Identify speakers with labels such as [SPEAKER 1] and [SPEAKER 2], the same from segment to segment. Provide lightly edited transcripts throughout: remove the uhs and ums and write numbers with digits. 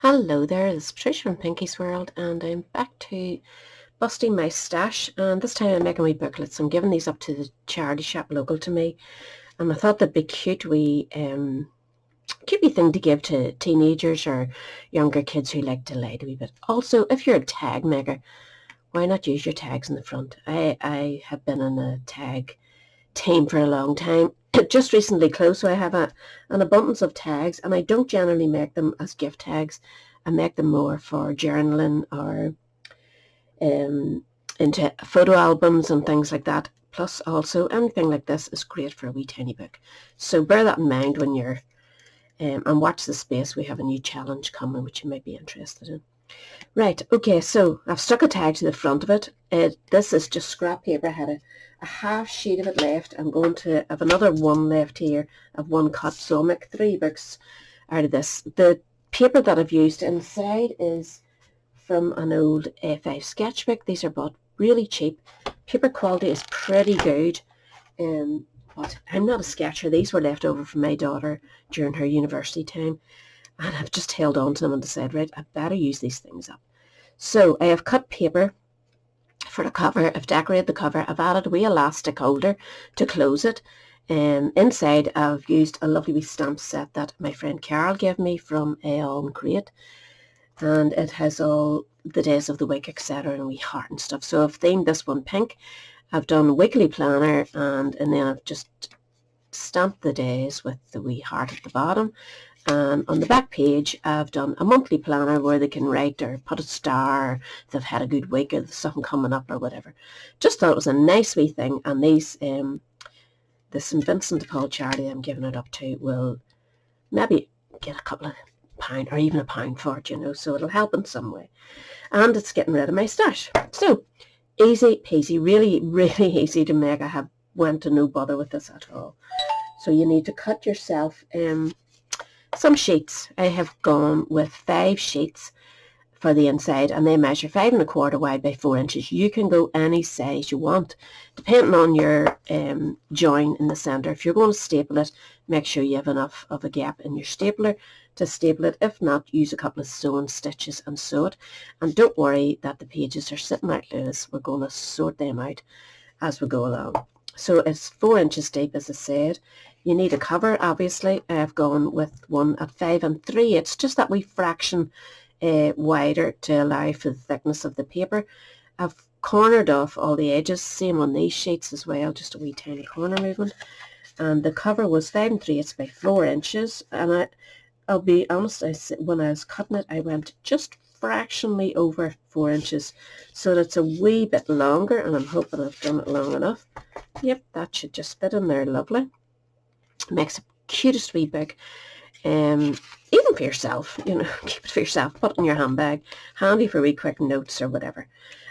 [SPEAKER 1] Hello there, it's Patricia from Pinky's World, and I'm back to busting my stash, and this time I'm making wee booklets. I'm giving these up to the charity shop local to me, and I thought that'd be cute wee thing to give to teenagers or younger kids who like to light a wee bit. Also, if you're a tag maker, why not use your tags in the front? I have been in a tag team for a long time. It just recently closed, so I have an abundance of tags, and I don't generally make them as gift tags. I make them more for journaling or into photo albums and things like that. Plus, also, anything like this is great for a wee tiny book. So bear that in mind when you're, and watch the space. We have a new challenge coming, which you might be interested in. Right, okay, so I've stuck a tag to the front of it. This is just scrap paper. I had a half sheet of it left. I'm going to have another one left here. I've one cut, so I'll make 3 books out of this. The paper that I've used inside is from an old A5 sketchbook. These are bought really cheap. Paper quality is pretty good, but I'm not a sketcher. These were left over from my daughter during her university time, and I've just held on to them and decided, right, I better use these things up. So I have cut paper for the cover. I've decorated the cover. I've added a wee elastic holder to close it. Inside I've used a lovely wee stamp set that my friend Carol gave me from Aeon Crate, and it has all the days of the week, etc., and a wee heart and stuff. So I've themed this one pink. I've done a weekly planner, and then I've just stamped the days with the wee heart at the bottom. And on the back page, I've done a monthly planner where they can write or put a star if they've had a good week or there's something coming up or whatever. Just thought it was a nice wee thing, and these, the St. Vincent de Paul charity I'm giving it up to will maybe get a couple of pound or even a pound for it, so it'll help in some way. And it's getting rid of my stash. So, easy peasy, really, really easy to make. I went to no bother with this at all. So you need to cut yourself some sheets. I have gone with 5 sheets for the inside, and they measure 5 1/4 wide by 4 inches. You can go any size you want, depending on your join in the center. If you're going to staple it, make sure you have enough of a gap in your stapler to staple it. If not, use a couple of sewing stitches and sew it. And don't worry that the pages are sitting out loose. We're going to sort them out as we go along. So it's 4 inches deep, as I said. You need a cover, obviously. I've gone with one at 5 3/8, just that wee fraction wider to allow for the thickness of the paper. I've cornered off all the edges, same on these sheets as well, just a wee tiny corner movement. And the cover was 5 3/8 by 4 inches. And I'll be honest, when I was cutting it, I went just fractionally over 4 inches, so that it's a wee bit longer, and I'm hoping I've done it long enough. Yep, that should just fit in there lovely. Makes the cutest wee book. Even for yourself, keep it for yourself, put it in your handbag, handy for wee quick notes or whatever.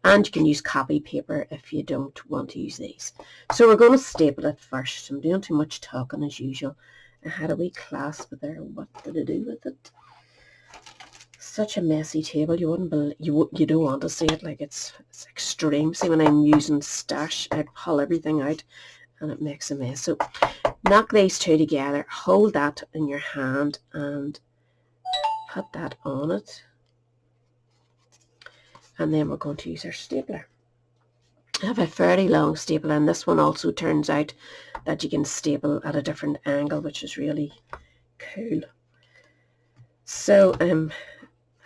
[SPEAKER 1] And you can use copy paper if you don't want to use these. So we're going to staple it first. I'm doing too much talking as usual. I had a wee clasp there. What did I do with it? Such a messy table. You wouldn't believe, you don't want to see it. Like it's extreme. See, when I'm using stash, I pull everything out and it makes a mess. So knock these two together, hold that in your hand and put that on it. And then we're going to use our stapler. I have a fairly long staple, and this one also turns out that you can staple at a different angle, which is really cool. So I'm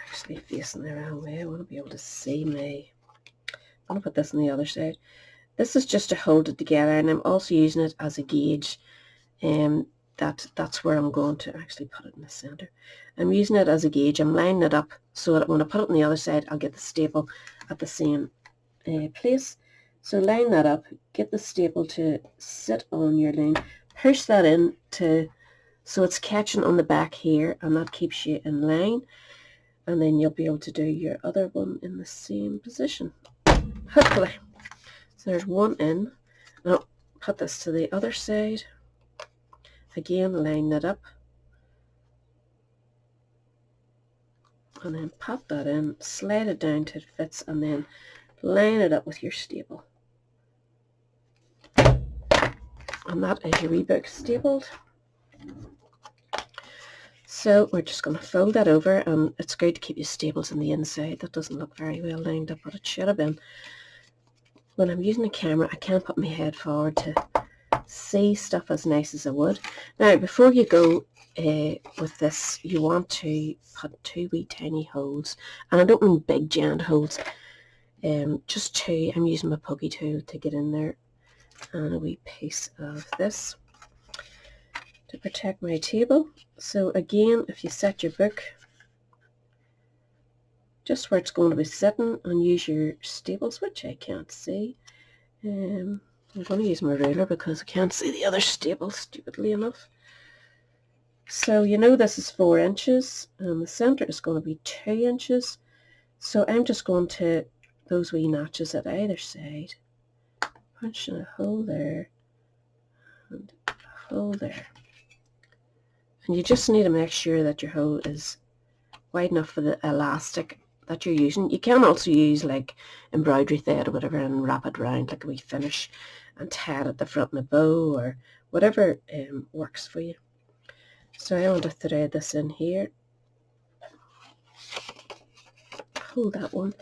[SPEAKER 1] actually facing the wrong way. I want to be able to see I'm going to put this on the other side. This is just to hold it together, and I'm also using it as a gauge. That's where I'm going to actually put it in the center. I'm using it as a gauge. I'm lining it up so that when I put it on the other side, I'll get the staple at the same place. So line that up, get the staple to sit on your line, push that in so it's catching on the back here, and that keeps you in line. And then you'll be able to do your other one in the same position, hopefully. So there's one in. Now put this to the other side. Again, line it up. And then pop that in, slide it down till it fits, and then line it up with your staple. And that is your wee book stapled. So we're just going to fold that over, and it's great to keep your staples on the inside. That doesn't look very well lined up, but it should have been. When I'm using the camera, I can't put my head forward to see stuff as nice as I would. Now, before you go with this, you want to put 2 wee tiny holes, and I don't mean big giant holes, just 2. I'm using my pokey tool to get in there, and a wee piece of this to protect my table. So again, if you set your book just where it's going to be sitting and use your staples, which I can't see, I'm going to use my ruler because I can't see the other staples, stupidly enough. So you know this is 4 inches, and the centre is going to be 2 inches. So I'm just going to, those wee notches at either side, punch in a hole there, and a hole there. And you just need to make sure that your hole is wide enough for the elastic that you're using. You can also use like embroidery thread or whatever and wrap it around like a wee finish and tie it at the front in a bow or whatever works for you. So I want to thread this in here, hold that one,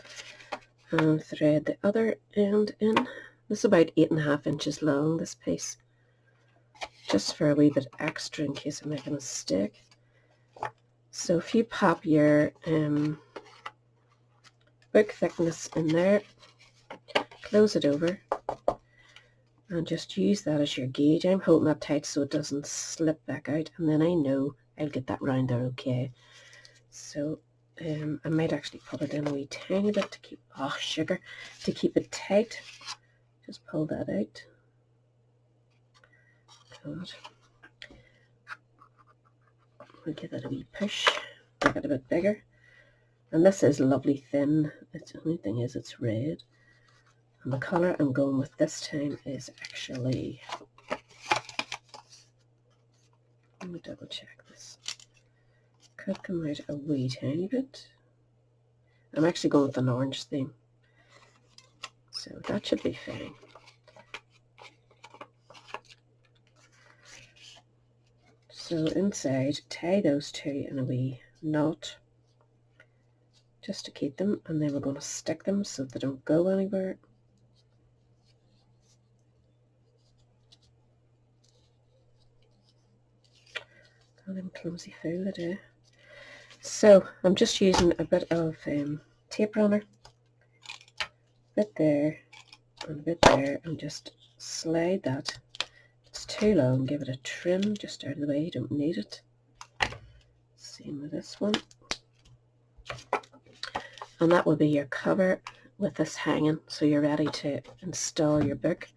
[SPEAKER 1] and thread the other end in. This is about 8.5 inches long, this piece, just for a wee bit extra in case I make a mistake. So if you pop your book thickness in there, close it over, and just use that as your gauge. I'm holding that tight so it doesn't slip back out, and then I know I'll get that round there okay. So I might actually put it in a wee tiny bit to keep, sugar, to keep it tight. Just pull that out. Good. We'll give it a wee push, make it a bit bigger. And this is lovely thin. The only thing is it's red. And the colour I'm going with this time is actually, let me double check this. Could come out a wee tiny bit. I'm actually going with an orange theme. So that should be fine. So inside, tie those 2 in a wee knot just to keep them, and then we're going to stick them so they don't go anywhere. I'm clumsy fool today. So I'm just using a bit of tape runner, a bit there and a bit there, and just slide that. If it's too long, give it a trim just out of the way, you don't need it. Same with this one. And that will be your cover with this hanging, so you're ready to install your book.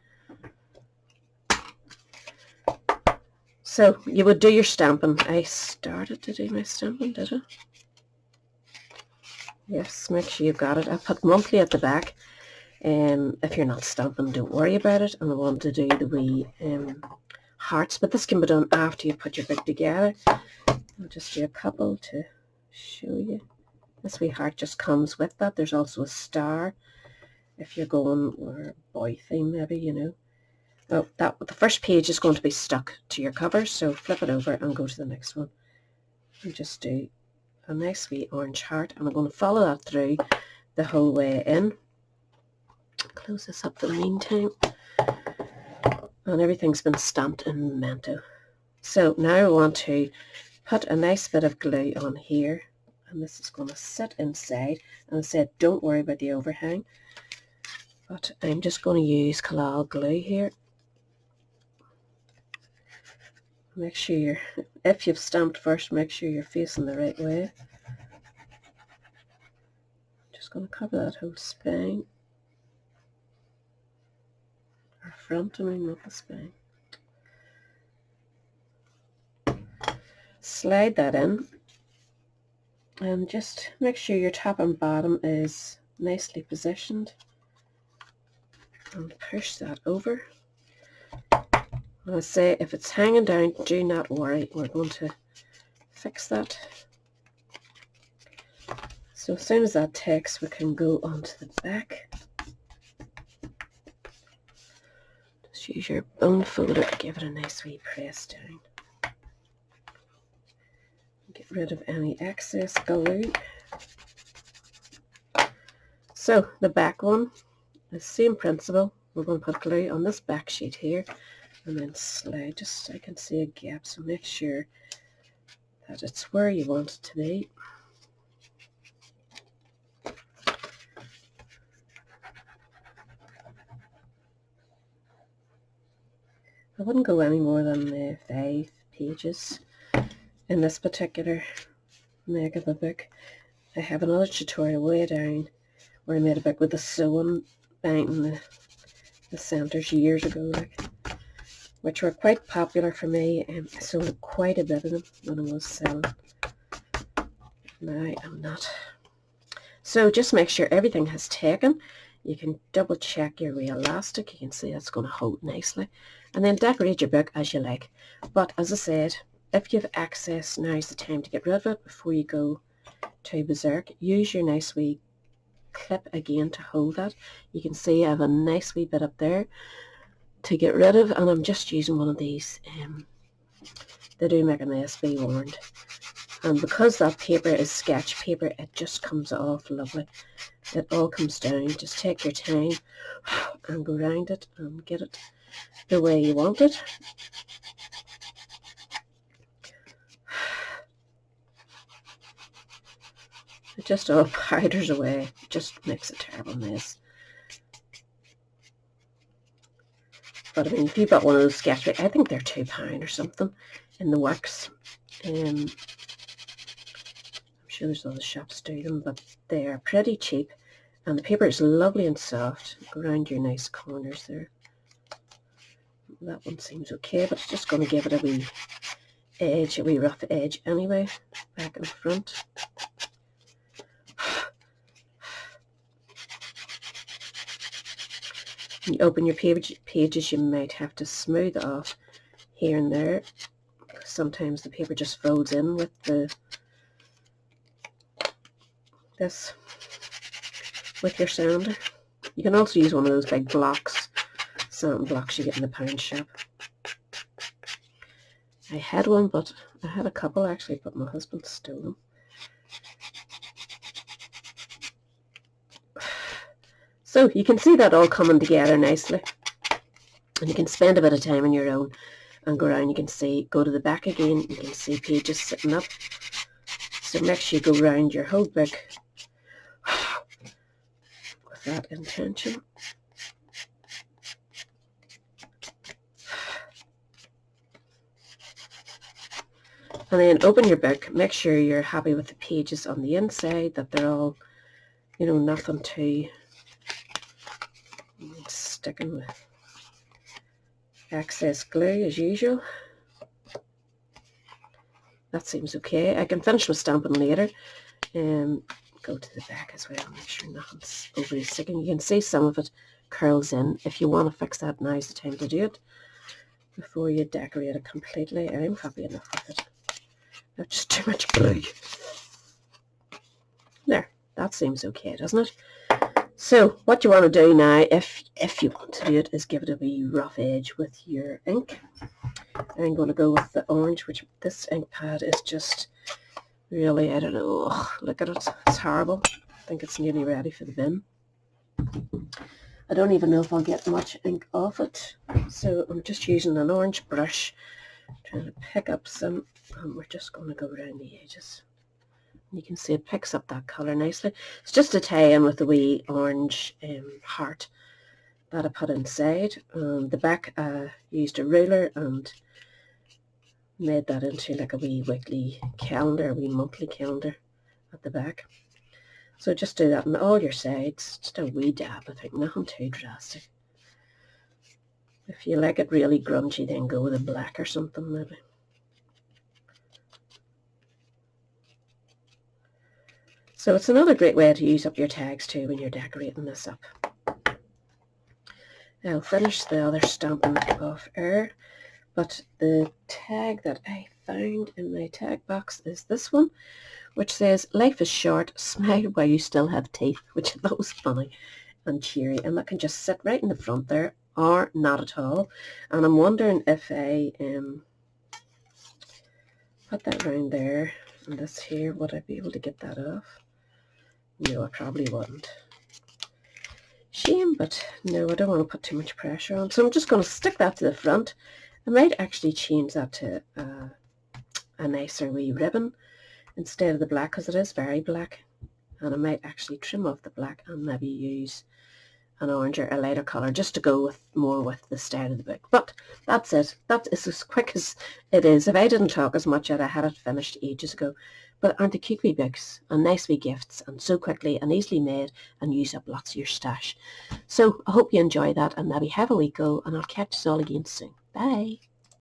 [SPEAKER 1] So you would do your stamping. I started to do my stamping, did I? Yes, make sure you've got it. I put monthly at the back. If you're not stamping, don't worry about it. And I want to do the wee hearts, but this can be done after you put your book together. I'll just do a couple to show you. This wee heart just comes with that. There's also a star if you're going or boy theme maybe, you know. Oh, the first page is going to be stuck to your cover, so flip it over and go to the next one. And just do a nice wee orange heart, and I'm going to follow that through the whole way in. Close this up for the meantime. And everything's been stamped in Memento. So now I want to put a nice bit of glue on here, and this is going to sit inside. And I said don't worry about the overhang, but I'm just going to use Collall glue here. Make sure if you've stamped first, make sure you're facing the right way. Just going to cover that whole spine, or front, I mean, not the spine. Slide that in, and just make sure your top and bottom is nicely positioned, and push that over. I say if it's hanging down, do not worry, we're going to fix that. So as soon as that takes, we can go onto the back. Just use your bone folder to give it a nice wee press down. Get rid of any excess glue. So the back one, the same principle. We're going to put glue on this back sheet here and then slide just so I can see a gap, so make sure that it's where you want it to be. I wouldn't go any more than 5 pages in this particular leg of the book. I have another tutorial way down where I made a book with the sewing binding the centres years ago, like, which were quite popular for me, and I sold quite a bit of them when I was selling. Now I'm not. So just make sure everything has taken. You can double check your wee elastic. You can see that's going to hold nicely. And then decorate your book as you like. But as I said, if you have excess, now's the time to get rid of it before you go to berserk. Use your nice wee clip again to hold that. You can see I have a nice wee bit up there to get rid of, and I'm just using one of these. They do make a mess, be warned. And because that paper is sketch paper, it just comes off lovely. It all comes down. Just take your time and go around it and get it the way you want it. It just all powders away. It just makes a terrible mess. But I mean, if you've got one of those sketch papers, I think they're £2 or something in the works. I'm sure there's other shops do them, but they are pretty cheap. And the paper is lovely and soft. Go around your nice corners there. That one seems okay, but it's just going to give it a wee edge, a wee rough edge anyway, back and front. When you open your pages, you might have to smooth off here and there. Sometimes the paper just folds in with with your sander. You can also use one of those big blocks, sanding blocks you get in the pound shop. I had one, but I had a couple actually, but my husband stole them. So you can see that all coming together nicely, and you can spend a bit of time on your own and go around. You can see, go to the back again, you can see pages sitting up. So make sure you go around your whole book with that intention. And then open your book, make sure you're happy with the pages on the inside, that they're all, you know, nothing too sticking with excess glue as usual. That seems okay. I can finish my stamping later. Go to the back as well, make sure nothing's overly sticking. You can see some of it curls in. If you want to fix that, now's the time to do it before you decorate it completely. I'm happy enough with it. Not just too much glue. There, that seems okay, doesn't it? So what you want to do now, if you want to do it, is give it a wee rough edge with your ink. I'm going to go with the orange, which this ink pad is just really, I don't know, look at it, it's horrible. I think it's nearly ready for the bin. I don't even know if I'll get much ink off it, so I'm just using an orange brush, trying to pick up some, and we're just going to go around the edges. You can see it picks up that colour nicely. It's just to tie in with the wee orange heart that I put inside. The back I used a ruler and made that into like a wee weekly calendar, a wee monthly calendar at the back. So just do that on all your sides, just a wee dab, I think, nothing too drastic. If you like it really grungy, then go with a black or something maybe. So it's another great way to use up your tags too when you're decorating this up. I'll finish the other stamping off air, but the tag that I found in my tag box is this one, which says, "Life is short, smile while you still have teeth," which I thought was funny and cheery, and that can just sit right in the front there, or not at all. And I'm wondering if I put that around there, And this here, would I be able to get that off? No, I probably wouldn't. Shame, but no, I don't want to put too much pressure on. So I'm just going to stick that to the front. I might actually change that to a nicer wee ribbon instead of the black, because it is very black. And I might actually trim off the black and maybe use an orange or a lighter colour just to go with more with the style of the book. But that's it. That is as quick as it is. If I didn't talk as much, I'd have had it finished ages ago. But aren't they cute wee books and nice wee gifts, and so quickly and easily made, and use up lots of your stash. So I hope you enjoy that and maybe have a wee go, and I'll catch you all again soon. Bye.